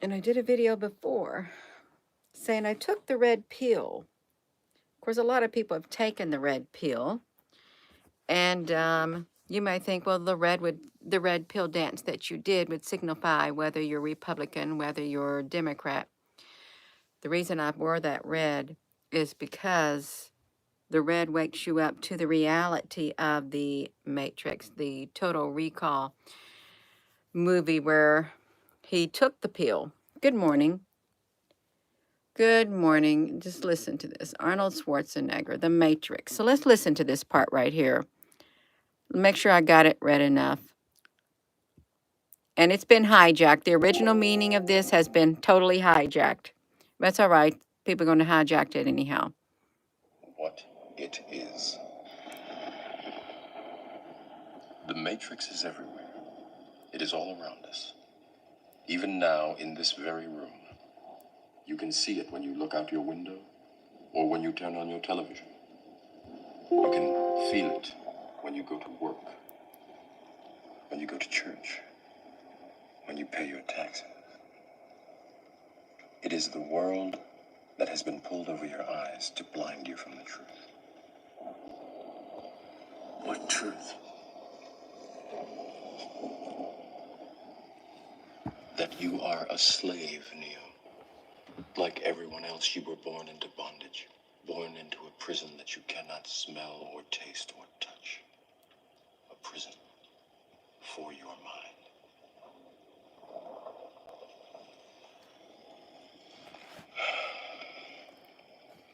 And I did a video before saying I took the red pill. Of course, a lot of people have taken the red pill. And you may think, well, the red pill dance that you did would signify whether you're Republican, whether you're Democrat. The reason I wore that red is because the red wakes you up to the reality of the Matrix, the Total Recall movie where he took the pill. Good morning. Good morning. Just listen to this. Arnold Schwarzenegger, The Matrix. So let's listen to this part right here. Make sure I got it read enough. And it's been hijacked. The original meaning of this has been totally hijacked. That's all right. People are going to hijack it anyhow. What it is. The Matrix is everywhere. It is all around us. Even now, in this very room. You can see it when you look out your window or when you turn on your television. You can feel it when you go to work, when you go to church, when you pay your taxes. It is the world that has been pulled over your eyes to blind you from the truth. What truth? That you are a slave, Neo. Like everyone else, you were born into bondage, born into a prison that you cannot smell or taste or touch. A prison for your mind.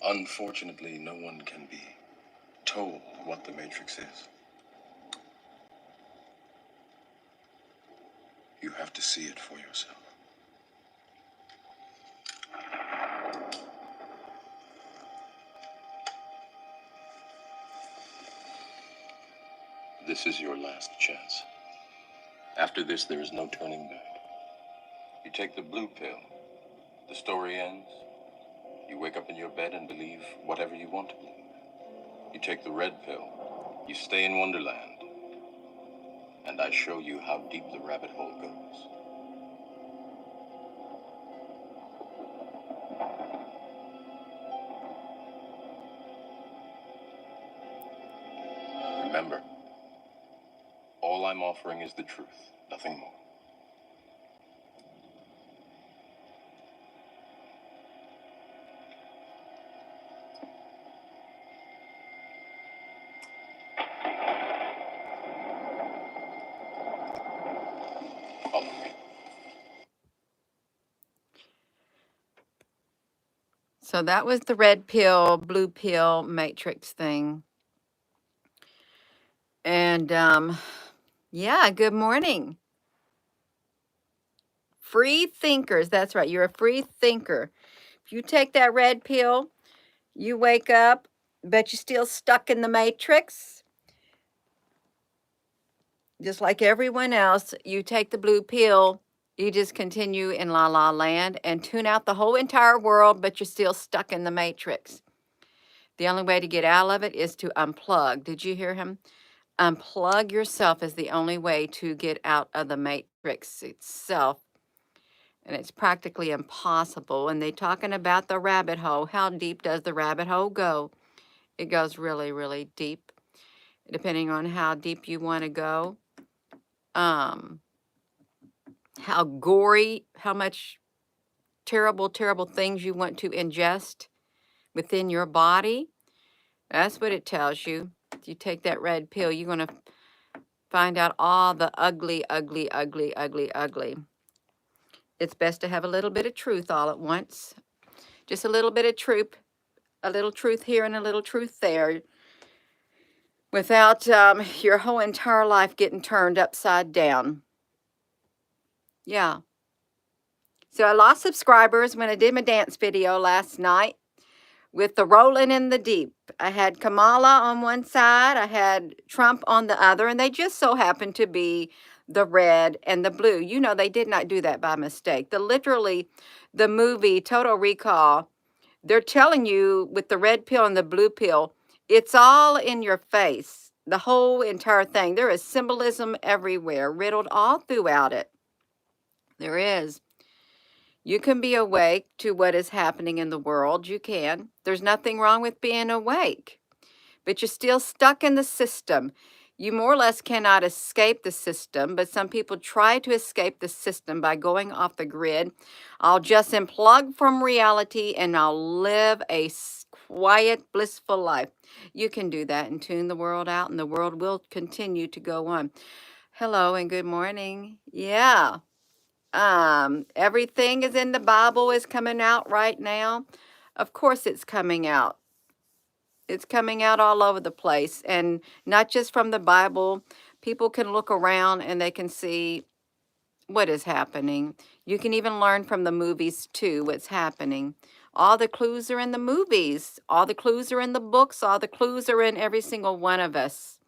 Unfortunately, no one can be told what the Matrix is. You have to see it for yourself. This is your last chance. After this, there is no turning back. You take the blue pill. The story ends. You wake up in your bed and believe whatever you want to believe. You take the red pill. You stay in Wonderland. And I show you how deep the rabbit hole goes. Remember, all I'm offering is the truth, nothing more. Follow me. So that was the red pill, blue pill matrix thing. And yeah, good morning. Free thinkers. That's right. You're a free thinker. If you take that red pill, you wake up, but you're still stuck in the matrix. Just like everyone else, you take the blue pill, you just continue in la la land and tune out the whole entire world, but you're still stuck in the matrix. The only way to get out of it is to unplug. Did you hear him? Unplug yourself is the only way to get out of the matrix itself. And it's practically impossible. And they're talking about the rabbit hole. How deep does the rabbit hole go? It goes really, really deep, depending on how deep you want to go. How gory, how much terrible, terrible things you want to ingest within your body. That's what it tells you. If you take that red pill, you're going to find out all the ugly, ugly, ugly, ugly, ugly. It's best to have a little bit of truth all at once. Just a little bit of truth, a little truth here and a little truth there, without your whole entire life getting turned upside down. Yeah. So I lost subscribers when I did my dance video last night with the Rolling in the Deep. I had Kamala on one side, I had Trump on the other, and they just so happened to be the red and the blue. You know, they did not do that by mistake. The movie Total Recall, they're telling you with the red pill and the blue pill, it's all in your face, the whole entire thing. There is symbolism everywhere, riddled all throughout it. There is. You can be awake to what is happening in the world. You can. There's nothing wrong with being awake, but you're still stuck in the system. You more or less cannot escape the system, but some people try to escape the system by going off the grid. I'll just unplug from reality and I'll live a quiet, blissful life. You can do that and tune the world out, and the world will continue to go on. Hello and good morning. Yeah. Everything is in the Bible is coming out right now. Of course it's coming out. It's coming out all over the place, and not just from the Bible. People can look around and they can see what is happening. You can even learn from the movies too, what's happening. All the clues are in the movies. All the clues are in the books. All the clues are in every single one of us.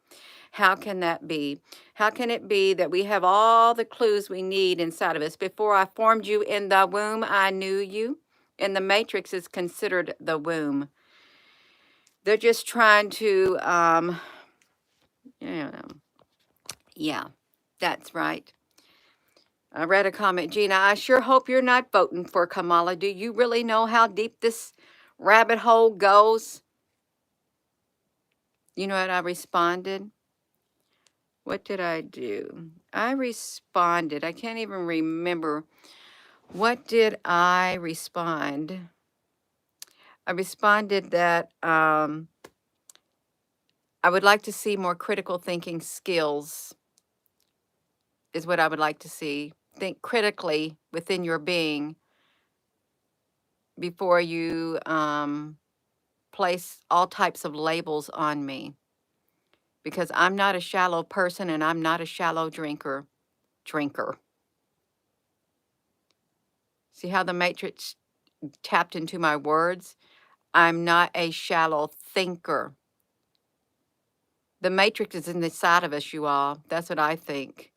How can that be? How can it be that we have all the clues we need inside of us? Before I formed you in the womb, I knew you. And the matrix is considered the womb. They're just trying to, yeah, that's right. I read a comment, Gina, I sure hope you're not voting for Kamala. Do you really know how deep this rabbit hole goes? You know what I responded? What did I do? I responded. I can't even remember. What did I respond? I responded that I would like to see more critical thinking skills is what I would like to see. Think critically within your being before you place all types of labels on me, because I'm not a shallow person and I'm not a shallow drinker. See how the matrix tapped into my words? I'm not a shallow thinker. The matrix is in the side of us, you all. That's what I think.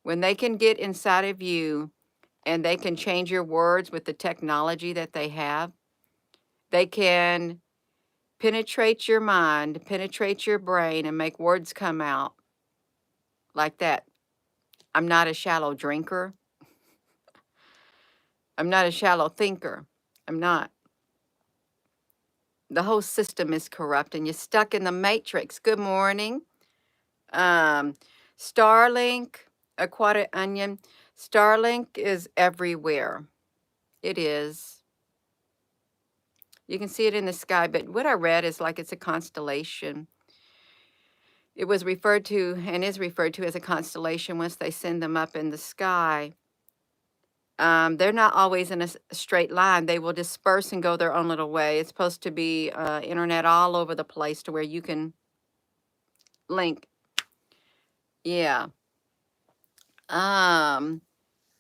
When they can get inside of you and they can change your words with the technology that they have, they can penetrate your mind, penetrate your brain, and make words come out like that. I'm not a shallow drinker. I'm not a shallow thinker. I'm not. The whole system is corrupt and you're stuck in the matrix. Good morning. Starlink, Aquatic Onion. Starlink is everywhere. It is. You can see it in the sky, but what I read is like it's a constellation. It was referred to and is referred to as a constellation once they send them up in the sky. They're not always in a straight line. They will disperse and go their own little way. It's supposed to be internet all over the place to where you can link. Yeah.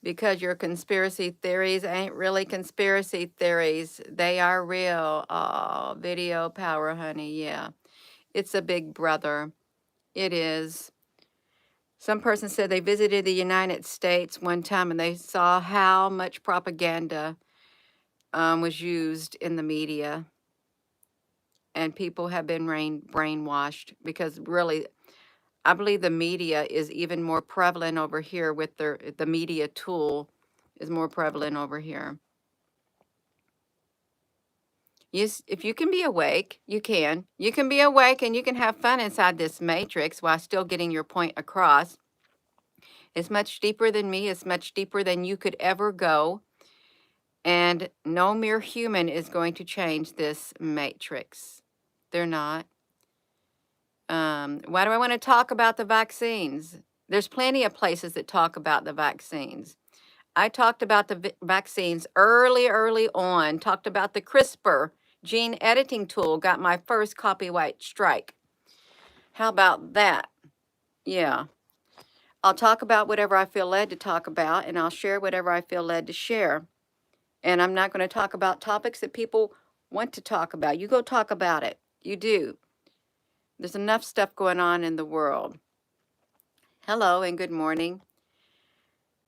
Because your conspiracy theories ain't really conspiracy theories. They are real. Oh, video power, honey. Yeah. It's a big brother. It is. Some person said they visited the United States one time and they saw how much propaganda was used in the media. And people have been brainwashed because really, I believe the media is even more prevalent over here with the media tool is more prevalent over here. Yes, if you can be awake, you can. You can be awake and you can have fun inside this matrix while still getting your point across. It's much deeper than me. It's much deeper than you could ever go. And no mere human is going to change this matrix. They're not. Why do I want to talk about the vaccines? There's plenty of places that talk about the vaccines. I talked about the vaccines early on, talked about the CRISPR gene editing tool, got my first copyright strike. How about that? Yeah. I'll talk about whatever I feel led to talk about, and I'll share whatever I feel led to share. And I'm not going to talk about topics that people want to talk about. You go talk about it. You do. There's enough stuff going on in the world. Hello and good morning.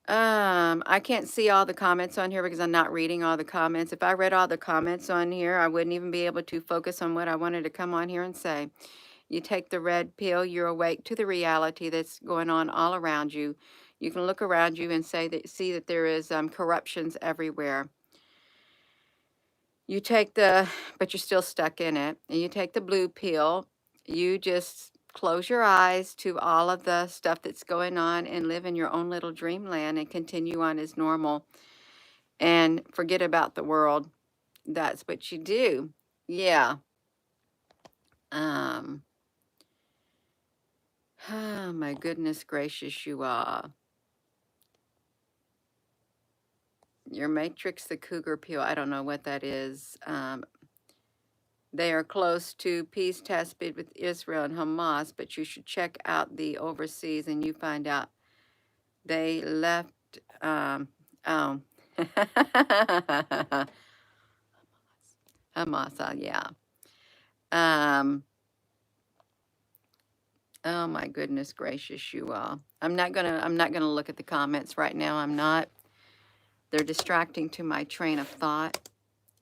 I can't see all the comments on here because I'm not reading all the comments. If I read all the comments on here, I wouldn't even be able to focus on what I wanted to come on here and say. You take the red pill, you're awake to the reality that's going on all around you. You can look around you and see that there is corruptions everywhere. You take but you're still stuck in it, and you take the blue pill. You just close your eyes to all of the stuff that's going on and live in your own little dreamland and continue on as normal and forget about the world. That's what you do. Yeah. Um, oh my goodness gracious, you are. Your Matrix, the Cougar Peel. I don't know what that is. They are close to peace tespid with Israel and Hamas, but you should check out the overseas and you find out they left. Oh, Hamas, yeah. Oh my goodness gracious, you all. I'm not gonna look at the comments right now. I'm not. They're distracting to my train of thought.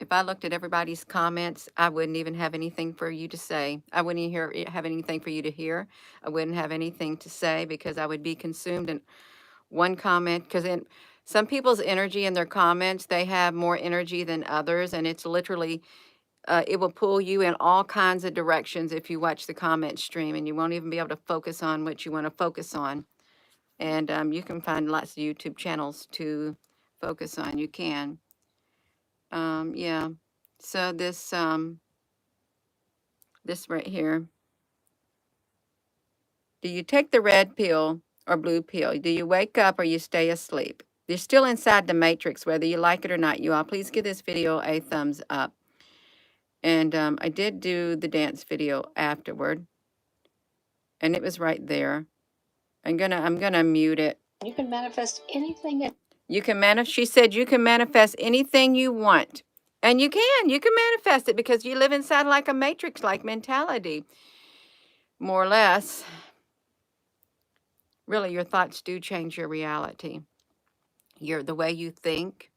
If I looked at everybody's comments, I wouldn't even have anything for you to say. I wouldn't have anything for you to hear. I wouldn't have anything to say because I would be consumed in one comment. Because in some people's energy in their comments, they have more energy than others, and it's literally it will pull you in all kinds of directions if you watch the comment stream, and you won't even be able to focus on what you want to focus on. And you can find lots of YouTube channels to focus on. You can. Yeah. So this right here. Do you take the red pill or blue pill? Do you wake up or you stay asleep? You're still inside the matrix, whether you like it or not. You all, please give this video a thumbs up. And I did do the dance video afterward, and it was right there. I'm gonna mute it. You can manifest anything. You can manifest. She said you can manifest anything you want, and you can manifest it because you live inside like a matrix-like mentality, more or less. Really, your thoughts do change your reality. The way you think.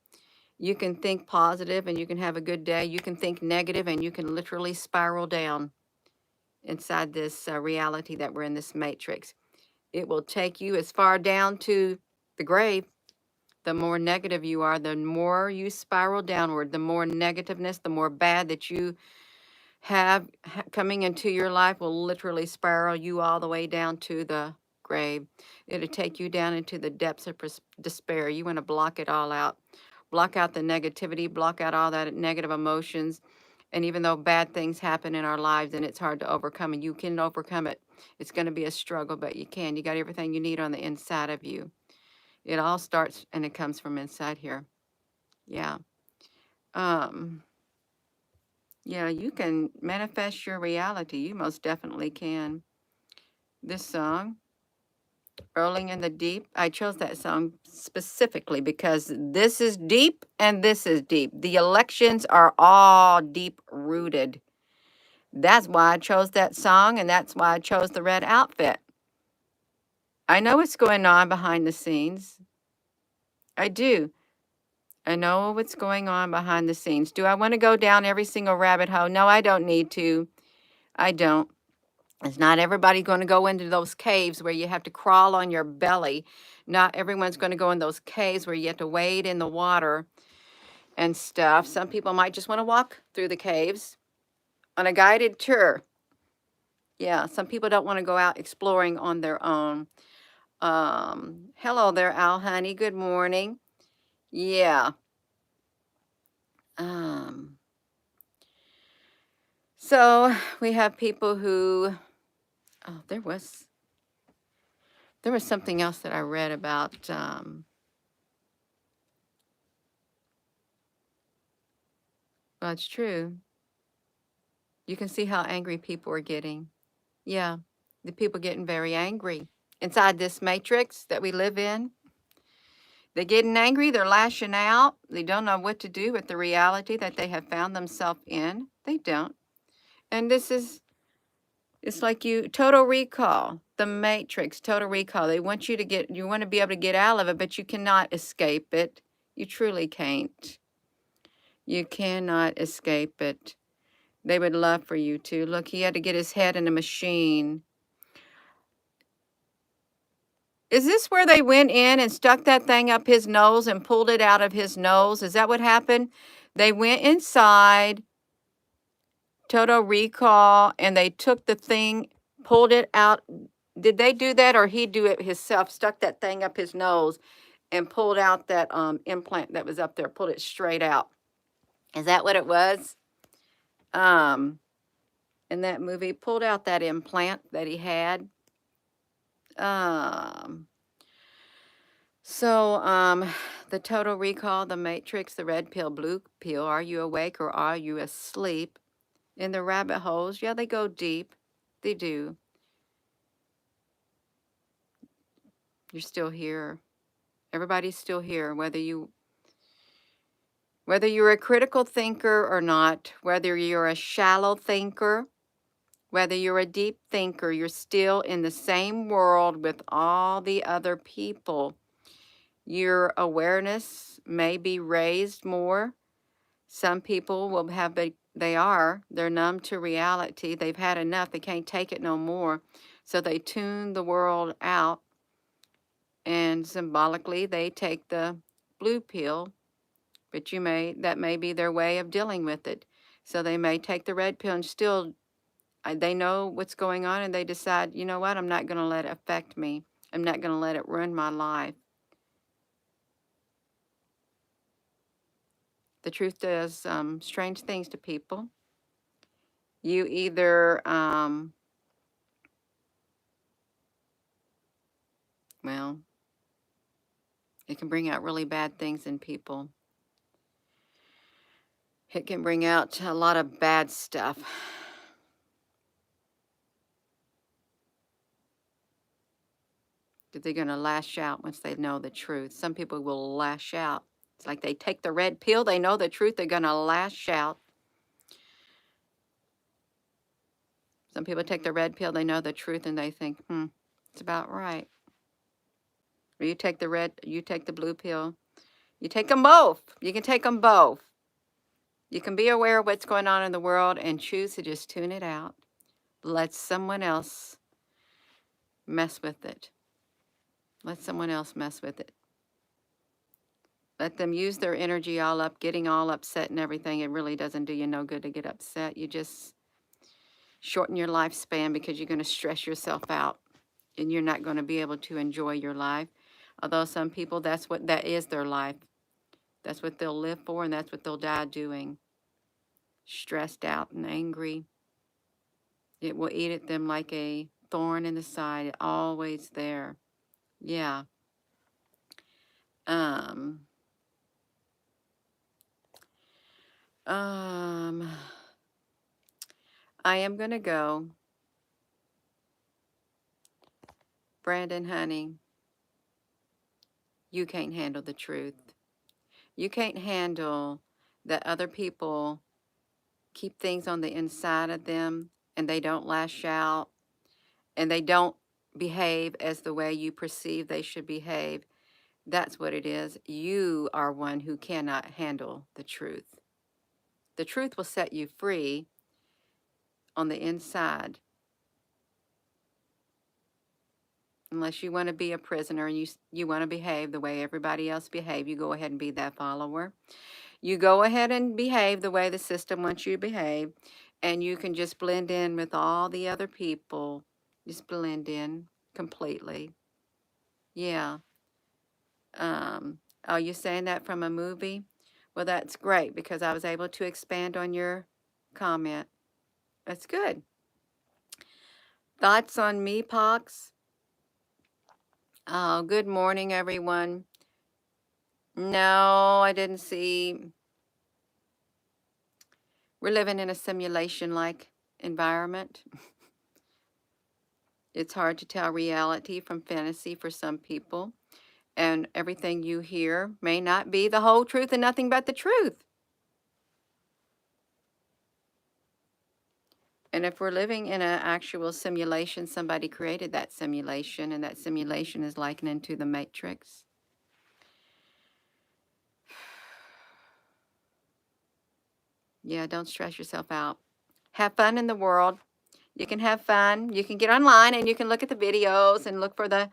You can think positive and you can have a good day. You can think negative and you can literally spiral down inside this reality that we're in, this matrix. It will take you as far down to the grave. The more negative you are, the more you spiral downward, the more negativeness, the more bad that you have coming into your life will literally spiral you all the way down to the grave. It'll take you down into the depths of despair. You want to block it all out. Block out the negativity, block out all that negative emotions. And even though bad things happen in our lives and it's hard to overcome, and you can overcome it, it's going to be a struggle, but you can. You got everything you need on the inside of you. It all starts and it comes from inside here. Yeah. Yeah, you can manifest your reality. You most definitely can. This song, Rolling in the Deep, I chose that song specifically because this is deep and this is deep. The elections are all deep rooted. That's why I chose that song, and that's why I chose the red outfit. I know what's going on behind the scenes. I do. I know what's going on behind the scenes. Do I want to go down every single rabbit hole? No, I don't need to. I don't. It's not everybody going to go into those caves where you have to crawl on your belly. Not everyone's going to go in those caves where you have to wade in the water and stuff. Some people might just want to walk through the caves on a guided tour. Yeah, some people don't want to go out exploring on their own. Hello there, Al Honey. Good morning. Yeah. So we have people who, oh, there was something else that I read about, well, it's true. You can see how angry people are getting. Yeah, the people getting very angry inside this matrix that we live in. They're getting angry, they're lashing out. They don't know what to do with the reality that they have found themselves in. They don't. And it's like Total Recall, the Matrix, Total Recall. They want you want to be able to get out of it, but you cannot escape it. You truly can't. You cannot escape it. They would love for you to. Look, he had to get his head in a machine. Is this where they went in and stuck that thing up his nose and pulled it out of his nose? Is that what happened? They went inside Total Recall and they took the thing, pulled it out. Did they do that or he do it himself? Stuck that thing up his nose and pulled out that implant that was up there, pulled it straight out. Is that what it was? In that movie, pulled out that implant that he had. The Total Recall, the Matrix, the red pill, blue pill. Are you awake or are you asleep? In the rabbit holes, yeah, they go deep. They do. You're still here. Everybody's still here, whether you're a critical thinker or not, whether you're a shallow thinker, whether you're a deep thinker, you're still in the same world with all the other people. Your awareness may be raised more. Some people will have, they're numb to reality. They've had enough. They can't take it no more. So they tune the world out. And symbolically, they take the blue pill. But that may be their way of dealing with it. So they may take the red pill and still, they know what's going on and they decide, you know what, I'm not going to let it affect me. I'm not going to let it ruin my life. The truth does strange things to people. You either, well, it can bring out really bad things in people. It can bring out a lot of bad stuff. They're going to lash out once they know the truth. Some people will lash out. It's like they take the red pill, they know the truth, they're going to lash out. Some people take the red pill, they know the truth, and they think, it's about right. Or you take the blue pill. You take them both. You can take them both. You can be aware of what's going on in the world and choose to just tune it out. Let someone else mess with it. Let someone else mess with it. Let them use their energy all up, getting all upset and everything. It really doesn't do you no good to get upset. You just shorten your lifespan because you're going to stress yourself out and you're not going to be able to enjoy your life. Although some people, that is their life. That's what they'll live for and that's what they'll die doing. Stressed out and angry. It will eat at them like a thorn in the side. It's always there. Yeah. I am going to go. Brandon, honey, you can't handle the truth. You can't handle that other people keep things on the inside of them and they don't lash out and they don't behave as the way you perceive they should behave. That's what it is. You are one who cannot handle the truth. The truth will set you free on the inside. Unless you want to be a prisoner and you want to behave the way everybody else behave, you go ahead and be that follower. You go ahead and behave the way the system wants you to behave, and you can just blend in with all the other people. Just blend in completely. Yeah. Oh, you're saying that from a movie? Well, that's great because I was able to expand on your comment. That's good. Thoughts on me, Pox? Oh, good morning, everyone. No, I didn't see. We're living in a simulation-like environment. It's hard to tell reality from fantasy for some people. And everything you hear may not be the whole truth and nothing but the truth. And if we're living in an actual simulation, somebody created that simulation, and that simulation is likened to the Matrix. Yeah, don't stress yourself out. Have fun in the world. You can have fun. You can get online and you can look at the videos and look for the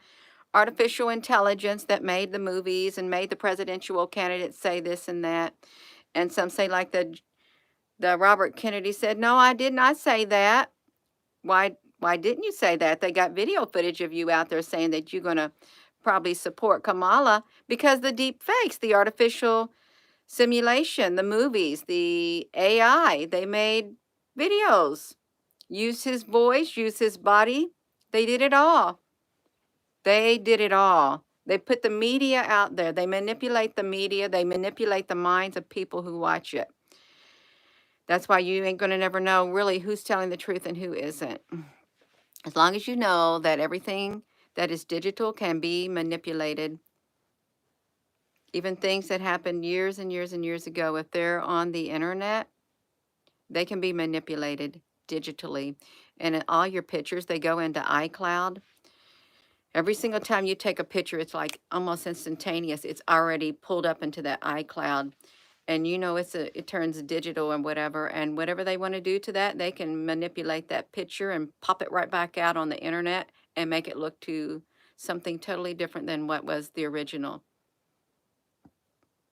artificial intelligence that made the movies and made the presidential candidates say this and that. And some say, like the Robert Kennedy said, no, I did not say that. Why didn't you say that? They got video footage of you out there saying that you're going to probably support Kamala because the deep fakes, the artificial simulation, the movies, the AI, they made videos, use his voice, use his body. They did it all. They did it all. They put the media out there. They manipulate the media. They manipulate the minds of people who watch it. That's why you ain't going to never know really who's telling the truth and who isn't. As long as you know that everything that is digital can be manipulated, even things that happened years and years and years ago, if they're on the internet, they can be manipulated digitally. And in all your pictures, they go into iCloud. Every single time you take a picture, it's like almost instantaneous. It's already pulled up into that iCloud. And you know it turns digital and whatever they want to do to that, they can manipulate that picture and pop it right back out on the internet and make it look to something totally different than what was the original.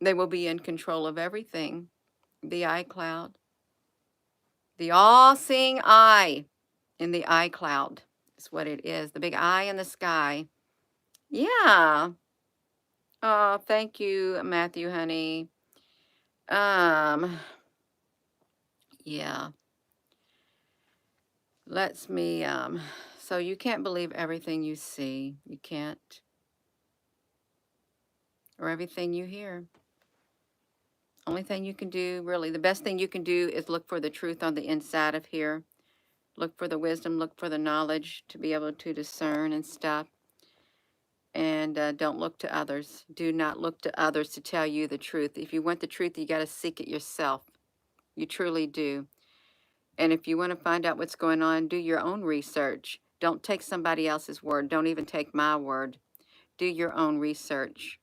They will be in control of everything. The iCloud. The all-seeing eye in the iCloud is what it is. The big eye in the sky. Yeah. Oh, thank you, Matthew, honey. Yeah. So you can't believe everything you see. You can't. Or everything you hear. Only thing you can do, really, the best thing you can do is look for the truth on the inside of here. Look for the wisdom, look for the knowledge to be able to discern and stuff. And don't look to others. Do not look to others to tell you the truth. If you want the truth, you got to seek it yourself. You truly do. And if you want to find out what's going on, do your own research. Don't take somebody else's word. Don't even take my word. Do your own research.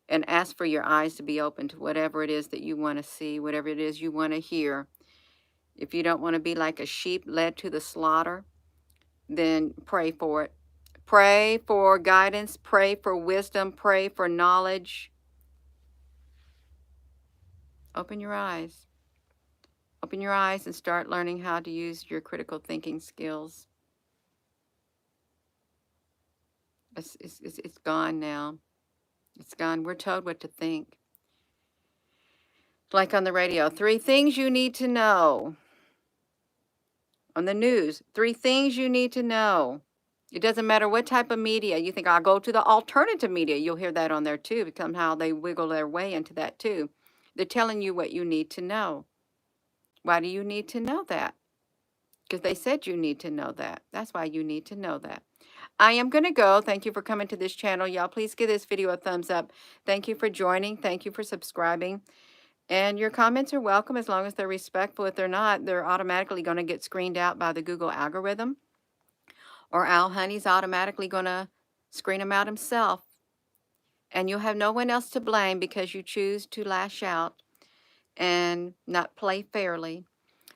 And ask for your eyes to be open to whatever it is that you want to see, whatever it is you want to hear. If you don't want to be like a sheep led to the slaughter, then pray for it. Pray for guidance, pray for wisdom, pray for knowledge. Open your eyes. Open your eyes and start learning how to use your critical thinking skills. It's gone now. It's gone. We're told what to think. Like on the radio, 3 things you need to know. On the news, 3 things you need to know. It doesn't matter what type of media. You think, I'll go to the alternative media. You'll hear that on there too, because somehow they wiggle their way into that too. They're telling you what you need to know. Why do you need to know that? Because they said you need to know that. That's why you need to know that. I am going to go. Thank you for coming to this channel. Y'all, please give this video a thumbs up. Thank you for joining. Thank you for subscribing. And your comments are welcome as long as they're respectful. If they're not, they're automatically going to get screened out by the Google algorithm. Or Al Honey's automatically going to screen them out himself. And you'll have no one else to blame because you choose to lash out and not play fairly.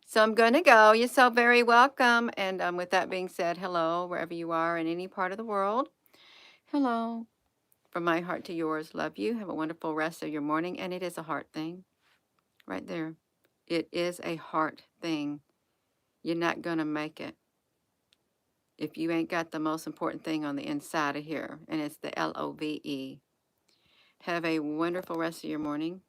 So I'm going to go. You're so very welcome. And with that being said, hello, wherever you are in any part of the world. Hello. From my heart to yours, love you. Have a wonderful rest of your morning. And it is a heart thing. Right there. It is a heart thing. You're not going to make it if you ain't got the most important thing on the inside of here. And it's the LOVE. Have a wonderful rest of your morning.